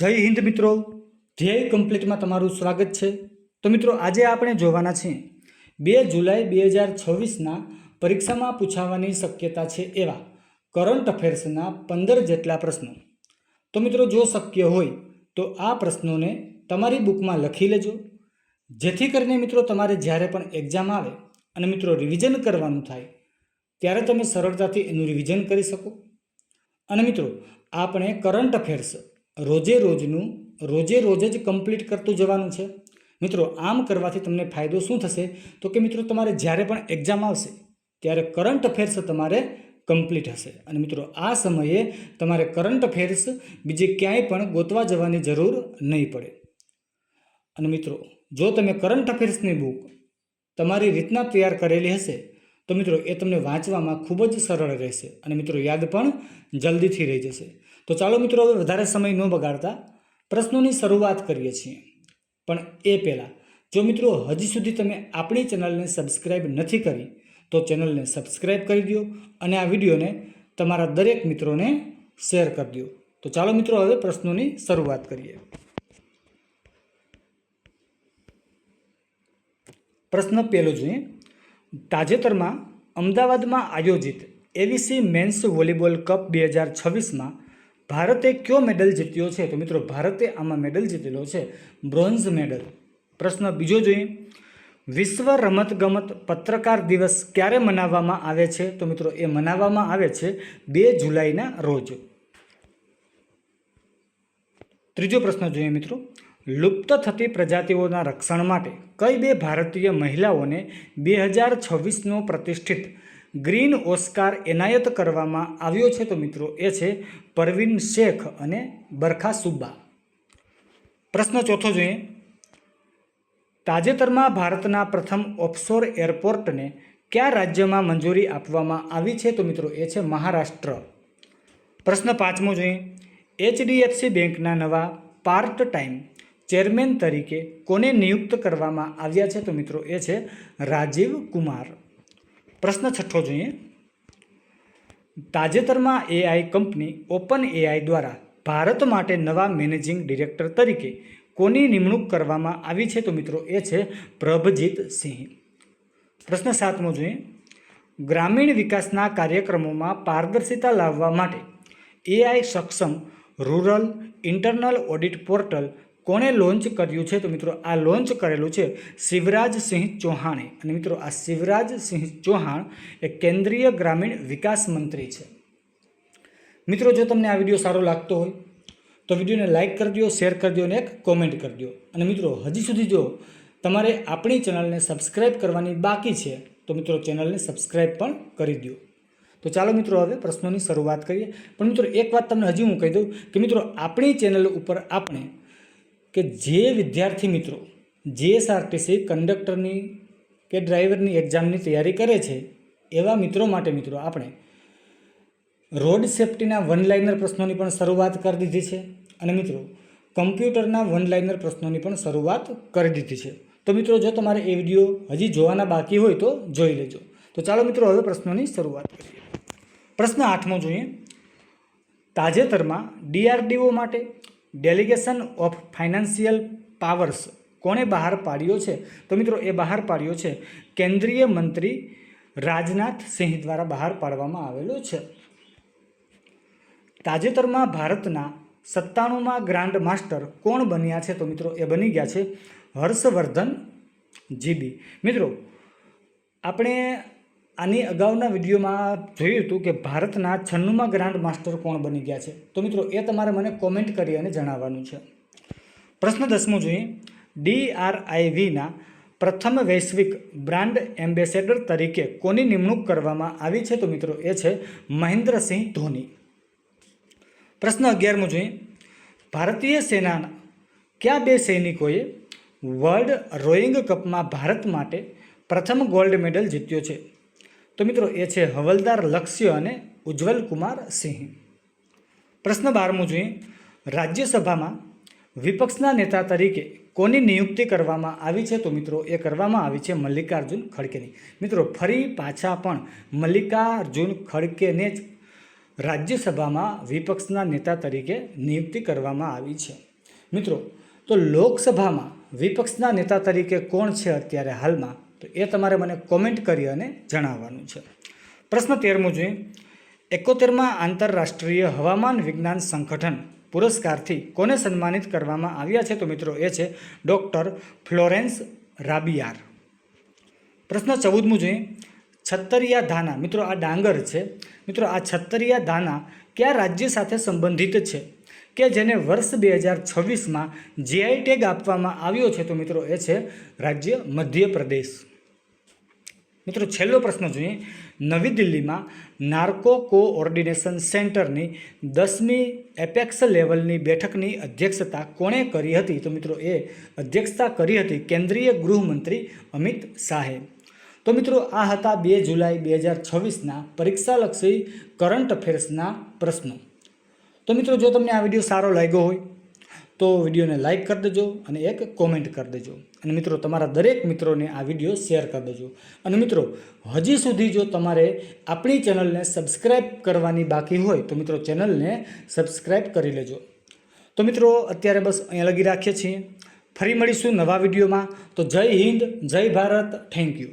જય હિન્દ મિત્રો, ધ્યેય કમ્પ્લીટમાં તમારું સ્વાગત છે। તો મિત્રો આજે આપણે જોવાના છીએ 2 જુલાઈ 2026ના પરીક્ષામાં પૂછાવાની શક્યતા છે એવા કરંટ અફેર્સના 15 જેટલા પ્રશ્નો। તો મિત્રો જો શક્ય હોય તો આ પ્રશ્નોને તમારી બુકમાં લખી લેજો, જેથી કરીને મિત્રો તમારે જ્યારે પણ એક્ઝામ આવે અને મિત્રો રિવિઝન કરવાનું થાય ત્યારે તમે સરળતાથી એનું રિવિઝન કરી શકો। અને મિત્રો આપણે કરંટ અફેર્સ રોજે રોજ જ કમ્પ્લીટ કરતું જવાનું છે। મિત્રો આમ કરવાથી તમને ફાયદો શું થશે તો કે મિત્રો તમારે જ્યારે પણ એક્ઝામ આવશે ત્યારે કરંટ અફેર્સ તમારે કમ્પ્લીટ હશે અને મિત્રો આ સમયે તમારે કરંટ અફેર્સ બીજે ક્યાંય પણ ગોતવા જવાની જરૂર નહીં પડે। અને મિત્રો જો તમે કરંટ અફેર્સની બુક તમારી રીતના તૈયાર કરેલી હશે તો મિત્રો એ તમને વાંચવામાં ખૂબ જ સરળ રહેશે અને મિત્રો યાદ પણ જલ્દીથી રહી જશે। તો ચાલો મિત્રો હવે વધારે સમય ન બગાડતા પ્રશ્નોની શરૂઆત કરીએ છીએ। પણ એ પહેલાં જો મિત્રો હજી સુધી તમે આપણી ચેનલને સબસ્ક્રાઈબ નથી કરી તો ચેનલને સબસ્ક્રાઈબ કરી દો અને આ વિડીયોને તમારા દરેક મિત્રોને શેર કરી દો। તો ચાલો મિત્રો હવે પ્રશ્નોની શરૂઆત કરીએ। પ્રશ્ન પહેલો જોઈએ। તાજેતરમાં અમદાવાદમાં આયોજિત એવીસી મેન્સ વોલીબોલ કપ 2026માં ભારતે કયો મેડલ જીત્યો છે? તો મિત્રો ભારતે આમાં મેડલ જીતેલો છે બ્રોન્ઝ મેડલ। પ્રશ્ન બીજો જોઈએ। વિશ્વ રમતગમત પત્રકાર દિવસ ક્યારે મનાવવામાં આવે છે? તો મિત્રો એ મનાવવામાં આવે છે 2 જુલાઈના રોજ। ત્રીજો પ્રશ્ન જોઈએ મિત્રો। લુપ્ત થતી પ્રજાતિઓના રક્ષણ માટે કઈ 2 ભારતીય મહિલાઓને 2026નો પ્રતિષ્ઠિત ગ્રીન ઓસ્કાર એનાયત કરવામાં આવ્યો છે? તો મિત્રો એ છે પરવીન શેખ અને બરખા સુબ્બા। પ્રશ્ન ચોથો જોઈએ। તાજેતરમાં ભારતના પ્રથમ ઓફશોર એરપોર્ટને કયા રાજ્યમાં મંજૂરી આપવામાં આવી છે? તો મિત્રો એ છે મહારાષ્ટ્ર। પ્રશ્ન પાંચમો જોઈએ। એચડીએફસી બેંકના નવા પાર્ટ ટાઈમ ચેરમેન તરીકે કોને નિયુક્ત કરવામાં આવ્યા છે? તો મિત્રો એ છે રાજીવ કુમાર। પ્રશ્ન છઠ્ઠો જોઈએ। તાજેતરમાં એઆઈ કંપની ઓપન એઆઈ દ્વારા ભારત માટે નવા મેનેજિંગ ડિરેક્ટર તરીકે કોની નિમણૂક કરવામાં આવી છે? તો મિત્રો એ છે પ્રભજીત સિંહ। પ્રશ્ન સાતમો જોઈએ। ગ્રામીણ વિકાસના કાર્યક્રમોમાં પારદર્શિતા લાવવા માટે એઆઈ સક્ષમ રૂરલ ઇન્ટરનલ ઓડિટ પોર્ટલ કોણે લોન્ચ કર્યું છે? તો મિત્રો આ લોન્ચ કરેલું છે શિવરાજસિંહ ચૌહાણે અને મિત્રો આ શિવરાજસિંહ ચૌહાણ એ કેન્દ્રીય ગ્રામીણ વિકાસ મંત્રી છે। મિત્રો જો તમને આ વિડીયો સારો લાગતો હોય તો વિડીયોને લાઇક કરી દો, શેર કરી દો અને એક કોમેન્ટ કરી દો। અને મિત્રો હજી સુધી જો તમારે આપણી ચેનલને સબસ્ક્રાઈબ કરવાની બાકી છે તો મિત્રો ચેનલને સબસ્ક્રાઈબ પણ કરી દો। તો ચાલો મિત્રો હવે પ્રશ્નોની શરૂઆત કરીએ। પણ મિત્રો એક વાત તમને હજી હું કહી દઉં કે મિત્રો આપણી ચેનલ ઉપર આપણે કે જે વિદ્યાર્થી મિત્રો જીએસઆરટીસી કંડક્ટરની કે ડ્રાઈવરની એક્ઝામની તૈયારી કરે છે એવા મિત્રો માટે મિત્રો આપણે રોડ સેફ્ટીના વન લાઇનર પ્રશ્નોની પણ શરૂઆત કરી દીધી છે અને મિત્રો કમ્પ્યુટરના વન લાઇનર પ્રશ્નોની પણ શરૂઆત કરી દીધી છે। તો મિત્રો જો તમારે એ વિડીયો હજી જોવાના બાકી હોય તો જોઈ લેજો। તો ચાલો મિત્રો હવે પ્રશ્નોની શરૂઆત કરીએ। પ્રશ્ન આઠમો જોઈએ। તાજેતરમાં ડીઆરડીઓ માટે ડેલિગેશન ઓફ ફાઇનાન્શિયલ પાવર્સ કોણે બહાર પાડ્યો છે? તો મિત્રો એ બહાર પાડ્યો છે કેન્દ્રીય મંત્રી રાજનાથ સિંહ દ્વારા બહાર પાડવામાં આવેલો છે। તાજેતરમાં ભારતના 97મા ગ્રાન્ડ માસ્ટર કોણ બન્યા છે? તો મિત્રો એ બની ગયા છે હર્ષવર્ધન જીબી। મિત્રો આપણે આની અગાઉના વિડીયોમાં જોયું હતું કે ભારતના 96મા ગ્રાન્ડ માસ્ટર કોણ બની ગયા છે? તો મિત્રો એ તમારે મને કોમેન્ટ કરી અને જણાવવાનું છે। પ્રશ્ન 10મો જોઈએ। DRIVના પ્રથમ વૈશ્વિક બ્રાન્ડ એમ્બેસેડર તરીકે કોની નિમણૂક કરવામાં આવી છે? તો મિત્રો એ છે મહેન્દ્રસિંહ ધોની। પ્રશ્ન 11મો જોઈએ। ભારતીય સેનાના કયા 2 સૈનિકોએ વર્લ્ડ રોઈંગ કપમાં ભારત માટે પ્રથમ ગોલ્ડ મેડલ જીત્યો છે? તો મિત્રો એ છે હવલદાર લક્ષ્ય અને ઉજ્જવલ કુમાર સિંહ। પ્રશ્ન 12મો જોઈએ। રાજ્યસભામાં વિપક્ષના નેતા તરીકે કોની નિયુક્તિ કરવામાં આવી છે? તો મિત્રો એ કરવામાં આવી છે મલ્લિકાર્જુન ખડગેની। મિત્રો ફરી પાછા પણ મલ્લિકાર્જુન ખડગેને જ રાજ્યસભામાં વિપક્ષના નેતા તરીકે નિયુક્તિ કરવામાં આવી છે। મિત્રો, તો લોકસભામાં વિપક્ષના નેતા તરીકે કોણ છે અત્યારે હાલમાં, તો એ તમારે મને કોમેન્ટ કરી અને જણાવવાનું છે. પ્રશ્ન 13મો જોઈએ. 71મા આંતરરાષ્ટ્રીય હવામાન વિજ્ઞાન સંગઠન પુરસ્કારથી કોને સન્માનિત કરવામાં આવ્યા છે? તો મિત્રો એ છે ડૉક્ટર ફ્લોરેન્સ રાબિયાર. પ્રશ્ન 14મો જોઈએ. છત્તરિયા ધાના, મિત્રો આ ડાંગર છે. મિત્રો આ છત્તરિયા ધાના કયા રાજ્ય સાથે સંબંધિત છે કે જેને વર્ષ 2026માં જીઆઈ ટેગ આપવામાં આવ્યો છે? તો મિત્રો એ છે રાજ્ય મધ્યપ્રદેશ. મિત્રો છેલ્લો પ્રશ્ન જોઈએ. નવી દિલ્હીમાં નાર્કો કોઓર્ડિનેશન સેન્ટરની 10મી એપેક્સ લેવલની બેઠકની અધ્યક્ષતા કોણે કરી હતી? તો મિત્રો એ અધ્યક્ષતા કરી હતી કેન્દ્રીય ગૃહમંત્રી અમિત શાહે. તો મિત્રો આ હતા 2 જુલાઈ 2026ના પરીક્ષાલક્ષી કરંટ અફેર્સના પ્રશ્નો. તો મિત્રો જો તમને આ વિડીયો સારો લાગ્યો હોય તો વિડીયોને લાઇક કરી દેજો અને એક કોમેન્ટ કરી દેજો. અને મિત્રો તમારા દરેક મિત્રોને આ વિડીયો શેર કરી દેજો. અને મિત્રો હજી સુધી જો તમારે આપણી ચેનલને સબસ્ક્રાઈબ કરવાની બાકી હોય તો મિત્રો ચેનલને સબસ્ક્રાઈબ કરી લેજો. તો મિત્રો અત્યારે બસ અહીંયા લગી રાખીએ છીએ. ફરી મળીશું નવા વિડીયોમાં. તો જય હિન્દ, જય ભારત, થેન્ક યુ.